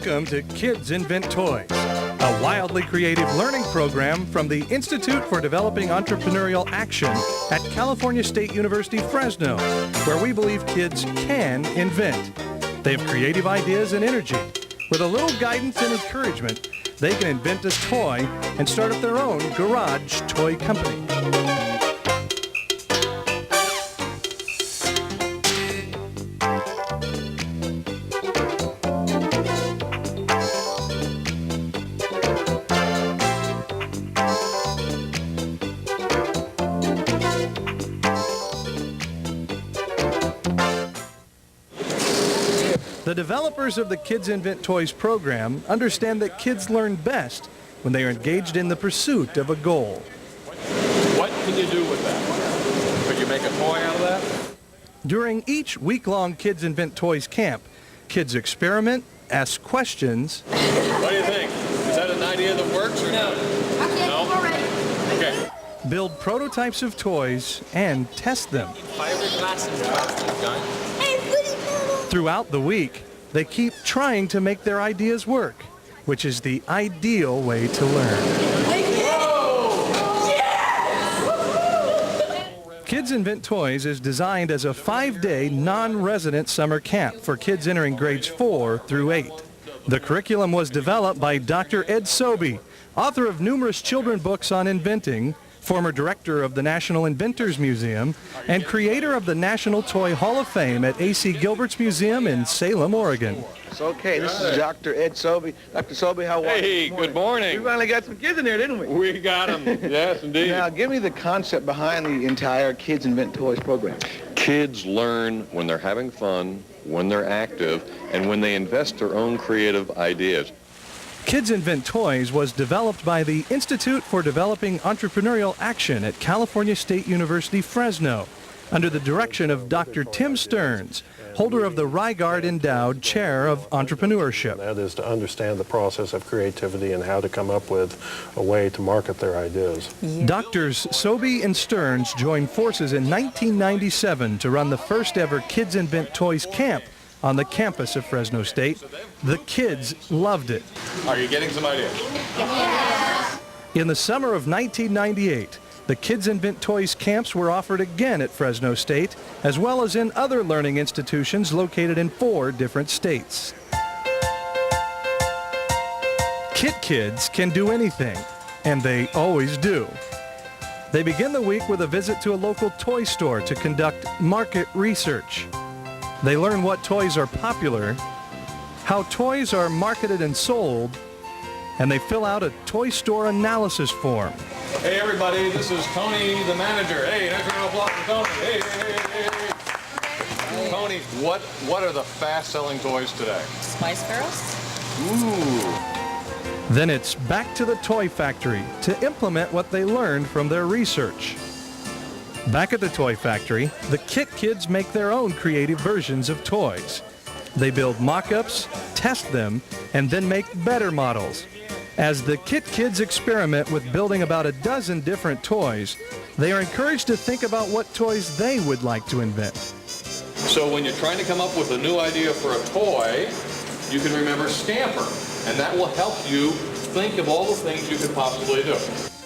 Welcome to Kids Invent Toys, a wildly creative learning program from the Institute for Developing Entrepreneurial Action at California State University, Fresno, where we believe kids can invent. They have creative ideas and energy. With a little guidance and encouragement, they can invent a toy and start up their own garage toy company. The developers of the Kids Invent Toys program understand that kids learn best when they are engaged in the pursuit of a goal. What can you do with that? Could you make a toy out of that? During each week-long Kids Invent Toys camp, kids experiment, ask questions. What do you think? Is that an idea that works or no? No? Okay. Build prototypes of toys and test them. Throughout the week, they keep trying to make their ideas work, which is the ideal way to learn. Kids Invent Toys is designed as a 5-day non-resident summer camp for kids entering grades 4 through 8. The curriculum was developed by Dr. Ed Sobey, author of numerous children's books on inventing, former director of the National Inventors Museum, and creator of the National Toy Hall of Fame at A.C. Gilbert's Museum in Salem, Oregon. It's okay. This is Dr. Ed Sobey. Dr. Sobey, how are you? Hey, good morning. We finally got some kids in there, didn't we? We got them. Yes, indeed. Now, give me the concept behind the entire Kids Invent Toys program. Kids learn when they're having fun, when they're active, and when they invest their own creative ideas. Kids Invent Toys was developed by the Institute for Developing Entrepreneurial Action at California State University, Fresno, under the direction of Dr. Tim Stearns, holder of the Reigard Endowed Chair of Entrepreneurship. That is to understand the process of creativity and how to come up with a way to market their ideas. Doctors Sobey and Stearns joined forces in 1997 to run the first ever Kids Invent Toys camp on the campus of Fresno State. The kids loved it. Are you getting some ideas? Yes. In the summer of 1998, the Kids Invent Toys camps were offered again at Fresno State, as well as in other learning institutions located in 4 different states. Kit Kids can do anything, and they always do. They begin the week with a visit to a local toy store to conduct market research. They learn what toys are popular, how toys are marketed and sold, and they fill out a toy store analysis form. Hey, everybody, this is Tony, the manager. Hey, nice round of applause for Tony. Hey. Tony, what are the fast-selling toys today? Spice Girls. Ooh. Then it's back to the toy factory to implement what they learned from their research. Back at the toy factory, the Kit Kids make their own creative versions of toys. They build mock-ups, test them, and then make better models. As the Kit Kids experiment with building about a dozen different toys, they are encouraged to think about what toys they would like to invent. So when you're trying to come up with a new idea for a toy, you can remember Scamper, and that will help you think of all the things you could possibly do.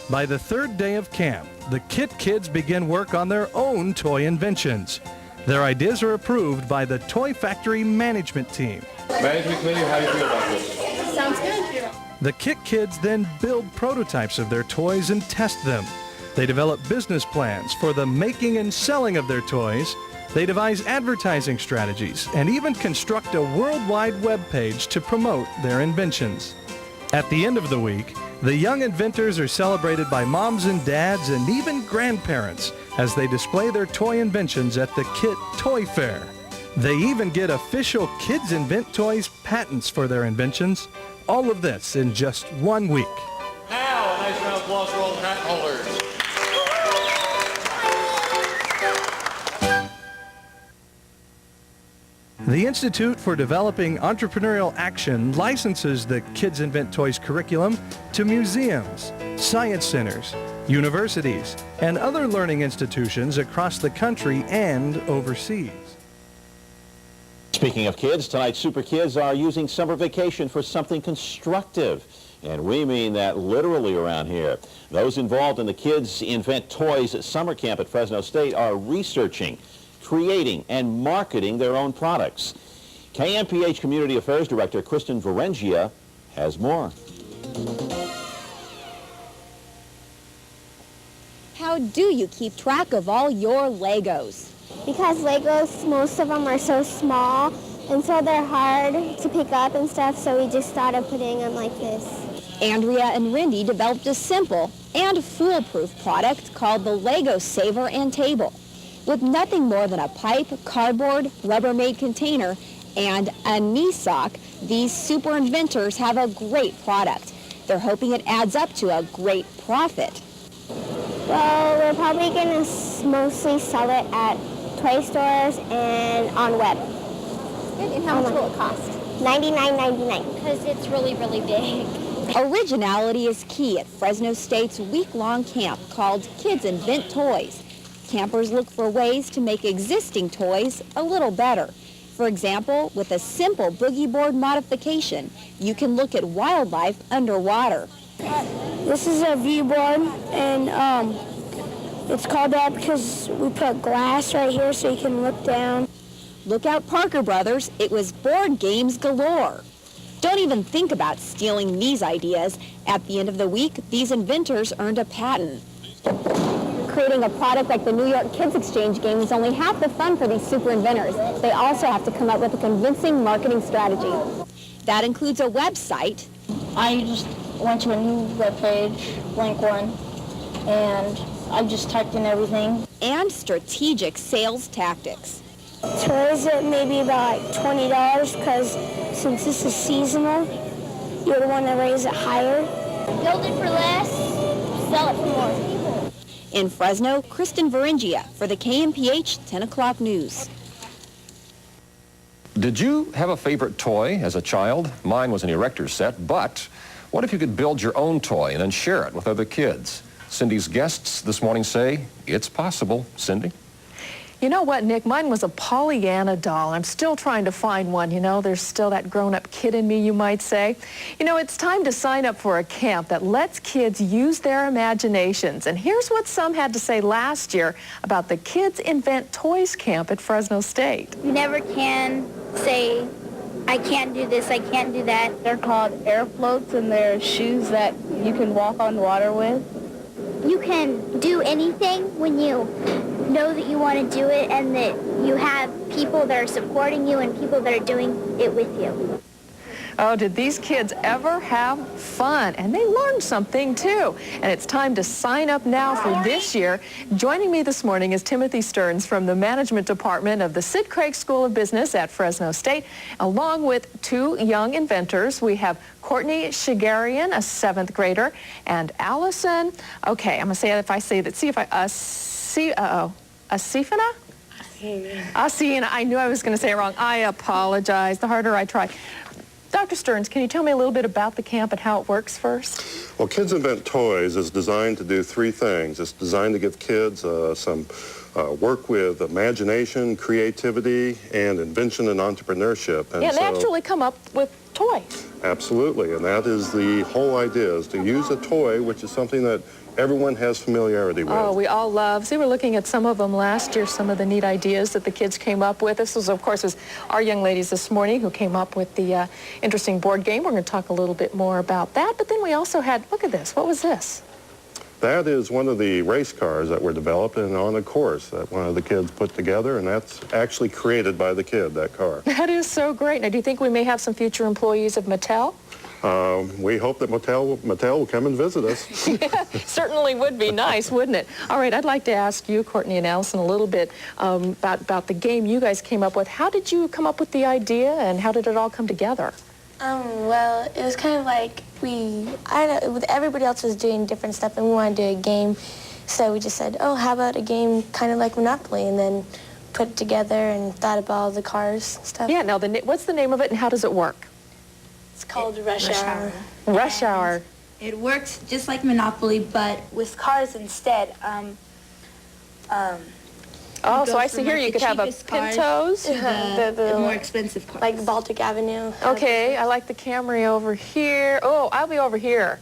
By the 3rd day of camp, the Kit Kids begin work on their own toy inventions. Their ideas are approved by the Toy Factory Management Team. Management Committee, how do you feel about this? Sounds good. The Kit Kids then build prototypes of their toys and test them. They develop business plans for the making and selling of their toys. They devise advertising strategies and even construct a worldwide web page to promote their inventions. At the end of the week, the young inventors are celebrated by moms and dads and even grandparents as they display their toy inventions at the Kit Toy Fair. They even get official Kids Invent Toys patents for their inventions. All of this in just 1 week. Now, a nice round of applause for all the patent holders. The Institute for Developing Entrepreneurial Action licenses the Kids Invent Toys curriculum to museums, science centers, universities, and other learning institutions across the country and overseas. Speaking of kids, tonight Super Kids are using summer vacation for something constructive. And we mean that literally around here. Those involved in the Kids Invent Toys summer camp at Fresno State are researching, creating, and marketing their own products. KMPH Community Affairs Director Kristen Varengia has more. How do you keep track of all your Legos? Because Legos, most of them are so small, and so they're hard to pick up and stuff, so we just started putting them like this. Andrea and Rindy developed a simple and foolproof product called the Lego Saver and Table. With nothing more than a pipe, cardboard, Rubbermaid container, and a knee sock, these super inventors have a great product. They're hoping it adds up to a great profit. Well, we're probably going to mostly sell it at toy stores and on web. And how much will it cost? $99.99. Because it's really, really big. Originality is key at Fresno State's week-long camp called Kids Invent Toys. Campers look for ways to make existing toys a little better. For example, with a simple boogie board modification, you can look at wildlife underwater. This is a view board, and it's called that because we put glass right here so you can look down. Look out, Parker Brothers, it was board games galore. Don't even think about stealing these ideas. At the end of the week, these inventors earned a patent. Creating a product like the New York Kids Exchange game is only half the fun for these super inventors. They also have to come up with a convincing marketing strategy. That includes a website. I just went to a new web page, blank one, and I just typed in everything. And strategic sales tactics. To raise it maybe about like $20, because since this is seasonal, you would want to raise it higher. Build it for less, sell it for more. In Fresno, Kristen Varengia for the KMPH 10 o'clock news. Did you have a favorite toy as a child? Mine was an erector set, but what if you could build your own toy and then share it with other kids? Cindy's guests this morning say it's possible. Cindy? You know what, Nick? Mine was a Pollyanna doll. I'm still trying to find one. You know, there's still that grown-up kid in me, you might say. You know, it's time to sign up for a camp that lets kids use their imaginations. And here's what some had to say last year about the Kids Invent Toys camp at Fresno State. You never can say, I can't do this, I can't do that. They're called air floats, and they're shoes that you can walk on water with. You can do anything when you know that you want to do it and that you have people that are supporting you and people that are doing it with you. Oh, did these kids ever have fun? And they learned something, too. And it's time to sign up now for this year. Joining me this morning is Timothy Stearns from the Management Department of the Sid Craig School of Business at Fresno State, along with two young inventors. We have Courtney Shigarian, a 7th grader, and Allison, okay, I'm going to say it if I say that, see if I, Asifana? Asina, I knew I was going to say it wrong. I apologize. The harder I try. Dr. Stearns, can you tell me a little bit about the camp and how it works first? Well, Kids Invent Toys is designed to do three things. It's designed to give kids some work with imagination, creativity, and invention and entrepreneurship. And yeah, they actually come up with toys. Absolutely, and that is the whole idea, is to use a toy, which is something that everyone has familiarity with. Oh, we all love. See, we're looking at some of them last year, some of the neat ideas that the kids came up with. This was, of course, was our young ladies this morning who came up with the interesting board game. We're going to talk a little bit more about that. But then we also had, look at this. What was this? That is one of the race cars that were developed and on a course that one of the kids put together, and that's actually created by the kid, that car. That is so great. Now, do you think we may have some future employees of Mattel? We hope that Mattel will come and visit us. Yeah, certainly would be nice, wouldn't it? All right, I'd like to ask you, Courtney and Allison, a little bit about the game you guys came up with. How did you come up with the idea, and how did it all come together? Well, it was kind of like everybody else was doing different stuff, and we wanted to do a game, so we just said, oh, how about a game kind of like Monopoly, and then put it together and thought about all the cars and stuff. Yeah, now, what's the name of it, and how does it work? It's called Rush Hour. Rush Hour. It works just like Monopoly, but with cars instead. Oh, Go so I from, see here like, you the could have a cheapest cars Pintos. to the more expensive cars. Like Baltic Avenue. Okay, I like the Camry over here. Oh, I'll be over here.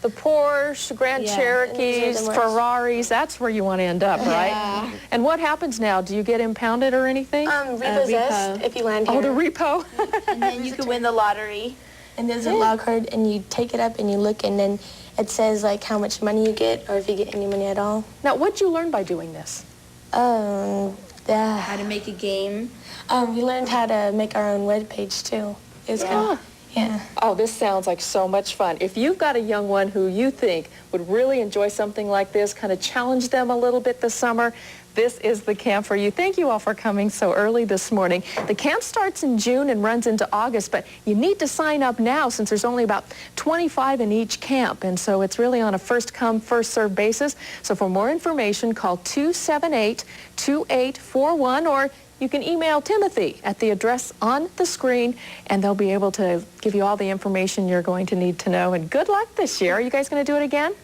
The Porsche, Grand Yeah. Cherokees, Those are the Ferraris, that's where you want to end up, right? Yeah. And what happens now? Do you get impounded or anything? Repossessed repo. if you land here. Oh, the repo? And then you can win the lottery. And there's a log card, and you take it up and you look, and then it says like how much money you get, or if you get any money at all. Now, what'd you learn by doing this? How to make a game. We learned how to make our own web page too. It was kind of, yeah. Oh, this sounds like so much fun. If you've got a young one who you think would really enjoy something like this, kind of challenge them a little bit this summer, this is the camp for you. Thank you all for coming so early this morning. The camp starts in June and runs into August, but you need to sign up now since there's only about 25 in each camp, and so it's really on a first-come, first-served basis. So for more information, call 278-2841, or you can email Timothy at the address on the screen, and they'll be able to give you all the information you're going to need to know. And good luck this year. Are you guys going to do it again?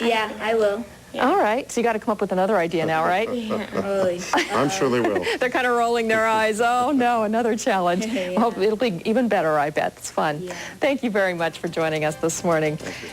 Yeah, I will. All right. So you got to come up with another idea now, right? I'm sure they will. They're kind of rolling their eyes. Oh, no, another challenge. Yeah. Well, it'll be even better, I bet. It's fun. Yeah. Thank you very much for joining us this morning. Thank you.